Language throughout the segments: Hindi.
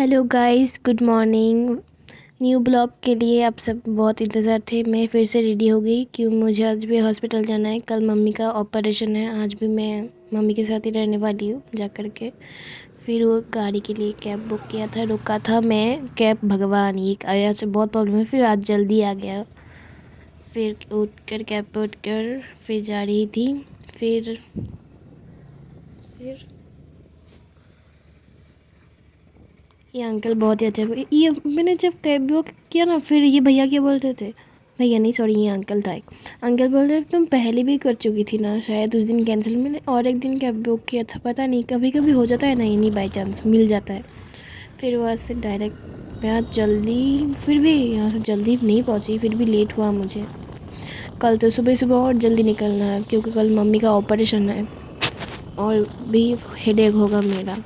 Hello guys, good morning. New blog के लिए आप सब बहुत इंतज़ार थे। मैं फिर से रेडी हो गई क्यों मुझे आज भी हॉस्पिटल जाना है। कल मम्मी का ऑपरेशन है। आज भी मैं मम्मी के साथ ही रहने वाली हूँ जा कर के। फिर वो गाड़ी के लिए कैब बुक किया था, रुका था मैं कैब। भगवान, ये आया से बहुत प्रॉब्लम है। फिर आज जल्दी आ गया। फिर उठ कर कैब पर उठ कर फिर जा रही थी। फिर ये अंकल बहुत ही अच्छे। ये मैंने जब कैब बुक किया ना, फिर ये भैया क्या बोलते थे, भैया नहीं सॉरी, ये अंकल था एक। अंकल बोलते तुम पहले भी कर चुकी थी ना, शायद उस दिन कैंसिल। मैंने और एक दिन कैब बुक किया था, पता नहीं कभी कभी हो जाता है ना, ये नहीं बाई चांस मिल जाता है। फिर वहाँ से डायरेक्ट मैं जल्दी, फिर भी यहाँ से जल्दी नहीं पहुँची, फिर भी लेट हुआ मुझे। कल तो सुबह सुबह और जल्दी निकलना है क्योंकि कल मम्मी का ऑपरेशन है और भी हेडेक होगा मेरा।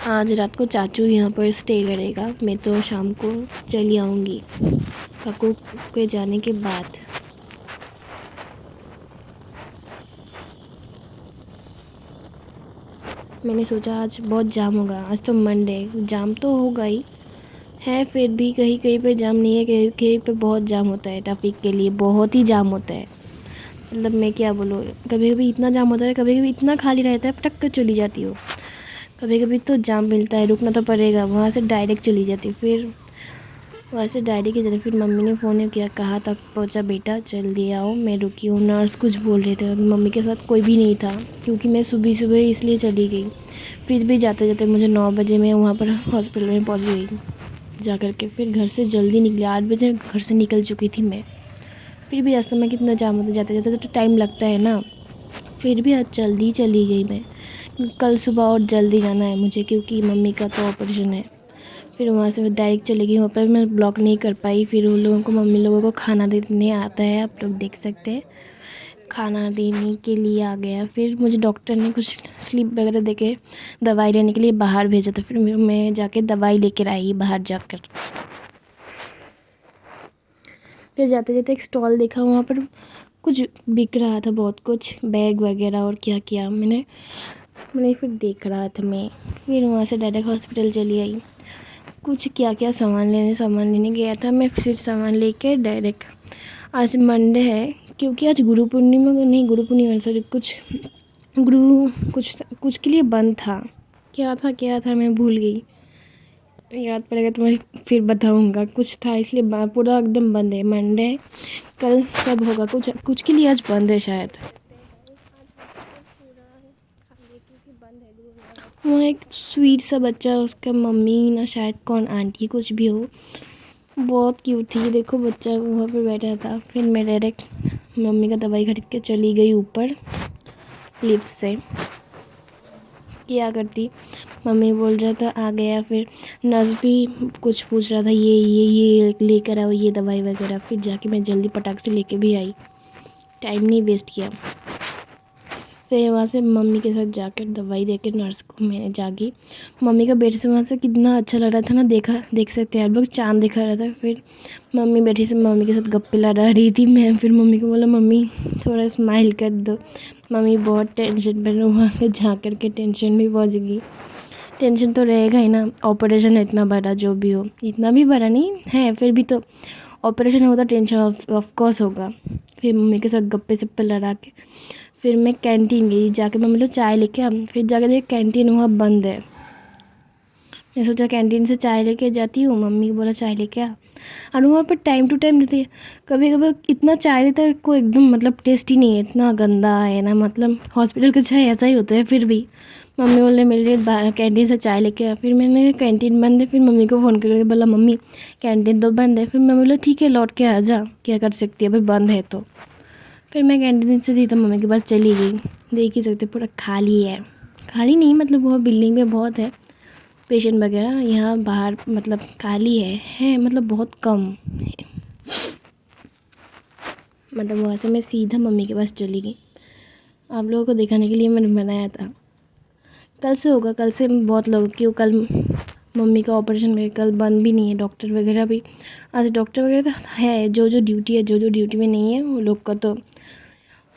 आज रात को चाचू यहाँ पर स्टे करेगा। मैं तो शाम को चली आऊँगी काकू के जाने के बाद। मैंने सोचा आज बहुत जाम होगा, आज तो मंडे, जाम तो होगा ही है। फिर भी कहीं कहीं पे जाम नहीं है, कहीं कहीं पे बहुत जाम होता है। ट्रैफिक के लिए बहुत ही जाम होता है। मतलब मैं क्या बोलूँ, कभी कभी इतना जाम होता है, कभी कभी इतना खाली रहता है, पटक कर चली जाती हो। कभी कभी तो जाम मिलता है, रुकना तो पड़ेगा, वहाँ से डायरेक्ट चली जाती। फिर वहाँ से डायरेक्ट की जगह फिर मम्मी ने फ़ोन किया, कहाँ तक पहुँचा बेटा, जल्दी आओ, मैं रुकी हूँ। नर्स कुछ बोल रहे थे, मम्मी के साथ कोई भी नहीं था क्योंकि मैं सुबह सुबह इसलिए चली गई। फिर भी जाते जाते मुझे 9 बजे मैं वहाँ पर हॉस्पिटल में पहुँच गई जा कर के। फिर घर से जल्दी निकली, 8 बजे घर से निकल चुकी थी मैं। फिर भी रास्ते में कितना जाम होता, जाते जाते तो टाइम लगता है ना। फिर भी आज जल्दी चली गई मैं। कल सुबह और जल्दी जाना है मुझे क्योंकि मम्मी का तो ऑपरेशन है। फिर वहाँ से मैं डायरेक्ट चली गई, वहाँ पर मैं ब्लॉक नहीं कर पाई। फिर उन लोगों को, मम्मी लोगों को खाना देने आता है, आप लोग देख सकते हैं, खाना देने के लिए आ गया। फिर मुझे डॉक्टर ने कुछ स्लिप वगैरह दे के दवाई लेने के लिए बाहर भेजा था। फिर मैं जाके दवाई लेकर आई बाहर जाकर। फिर जाते जाते एक स्टॉल देखा, वहाँ पर कुछ बिक रहा था, बहुत कुछ बैग वगैरह और क्या क्या मैंने फिर देख रहा था मैं। फिर वहाँ से डायरेक्ट हॉस्पिटल चली आई। कुछ क्या क्या सामान लेने गया था मैं। फिर सामान लेके डायरेक्ट, आज मंडे है क्योंकि आज गुरु पूर्णिमा नहीं, गुरु पूर्णिमा सॉरी, गुरु कुछ के लिए बंद था। क्या था मैं भूल गई, याद पड़ेगा तो मैं फिर बताऊंगा। कुछ था इसलिए पूरा एकदम बंद है। मंडे कल सब होगा, कुछ के लिए आज बंद है शायद। वहाँ एक स्वीट सा बच्चा, उसका मम्मी ना शायद कौन आंटी कुछ भी हो, बहुत क्यूट थी। देखो बच्चा वहाँ पे बैठा था। फिर मैं डायरेक्ट मम्मी का दवाई खरीद के चली गई ऊपर लिफ्ट से। क्या करती, मम्मी बोल रहा था आ गया। फिर नर्स भी कुछ पूछ रहा था, ये लेकर आओ ये दवाई वगैरह। फिर जाके मैं जल्दी पटाख से लेके भी आई, टाइम नहीं वेस्ट किया। फिर वहाँ से मम्मी के साथ जाकर दवाई देकर नर्स को मैंने जागी। मम्मी का बेटे से वहाँ से कितना अच्छा लग रहा था ना, देख सकते हैं आप लोग, चाँद दिखा रहा था। फिर मम्मी बैठी से मम्मी के साथ गप्पे लड़ा रही थी मैं। फिर मम्मी को बोला मम्मी थोड़ा स्माइल कर दो। मम्मी बहुत टेंशन पर, वहाँ पर जा कर के टेंशन भी पहुँच गई। टेंशन तो रहेगा ही ना, ऑपरेशन है इतना बड़ा, जो भी हो, इतना भी बड़ा नहीं है फिर भी तो ऑपरेशन होता, टेंशन ऑफ कोर्स होगा। फिर मम्मी के साथ गप्पे सप्पे लड़ा के फिर मैं कैंटीन गई, जाके मम्मी लोग चाय लेके आ। फिर जाके देख कैंटीन वहाँ बंद है। मैं सोचा कैंटीन से चाय लेके जाती हूँ, मम्मी को बोला चाय लेके आ। और वहाँ पर टाइम टू टाइम देती है, कभी कभी इतना चाय देता है कोई, एकदम मतलब टेस्टी नहीं है, इतना गंदा है ना। मतलब हॉस्पिटल का चाय ऐसा ही होता है। फिर भी मम्मी बोले मेरे लिए कैंटीन से चाय लेके आ। फिर मैंने कैंटीन बंद है, फिर मम्मी को फ़ोन करके बोला मम्मी कैंटीन तो बंद है। फिर मम्मी बोला ठीक है लौट के आ जा, क्या कर सकती है, अभी बंद है तो। फिर मैं कैंटीन से सीधा मम्मी के पास चली गई। देख ही सकते पूरा खाली है, खाली नहीं मतलब वह बिल्डिंग में बहुत है पेशेंट वगैरह, यहाँ बाहर मतलब खाली है मतलब बहुत कम है। मतलब वहाँ से मैं सीधा मम्मी के पास चली गई। आप लोगों को दिखाने के लिए मैंने बनाया था। कल से होगा, कल से बहुत लोग, क्यों कल मम्मी का ऑपरेशन में कल बंद भी नहीं है, डॉक्टर वगैरह भी आज, डॉक्टर वगैरह तो है, जो जो ड्यूटी है, जो जो ड्यूटी में नहीं है वो लोग का तो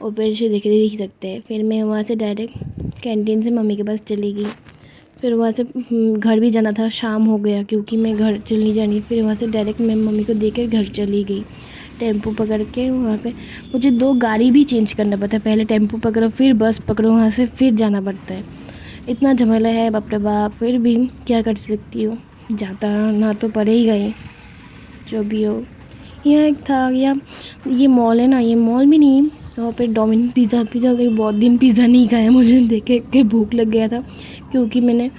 ऑपरेशन देख सकते हैं। फिर मैं वहाँ से डायरेक्ट कैंटीन से मम्मी के पास चली गई। फिर वहाँ से घर भी जाना था, शाम हो गया क्योंकि मैं घर चली जानी। फिर वहाँ से डायरेक्ट मैं मम्मी को देकर घर चली गई टेम्पो पकड़ के। वहाँ पे मुझे 2 गाड़ी भी चेंज करना पड़ता है, पहले टेम्पो पकड़ो फिर बस पकड़ो, वहाँ से फिर जाना पड़ता है। इतना झमेला है बाप रे बाप। फिर भी क्या कर सकती हूँ, जाता ना तो पड़ेगा ही, जो भी हो। यहाँ एक था ये मॉल है ना, ये मॉल भी नहीं, वहाँ पे डोमिन पिज़्ज़ा बहुत दिन पिज़्ज़ा नहीं खाया, मुझे देख के भूख लग गया था क्योंकि मैंने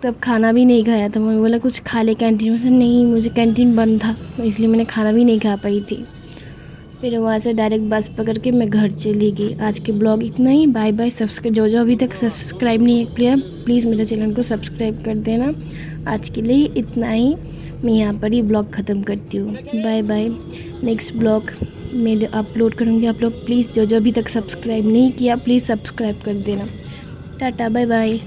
तब खाना भी नहीं खाया था। मैं बोला कुछ खा ले कैंटीन में से, नहीं मुझे कैंटीन बंद था इसलिए मैंने खाना भी नहीं खा पाई थी। फिर वहाँ से डायरेक्ट बस पकड़ के मैं घर चली गई। आज के ब्लॉग इतना ही, बाय बाय। जो अभी तक सब्सक्राइब नहीं किया प्लीज़ मेरे चैनल को सब्सक्राइब कर देना। आज के लिए इतना ही, मैं यहाँ पर ही ब्लॉग ख़त्म करती हूँ। Bye bye. नेक्स्ट ब्लॉग मैं अपलोड करूँगी, आप लोग प्लीज़ जो अभी तक सब्सक्राइब नहीं किया प्लीज़ सब्सक्राइब कर देना। Tata bye bye.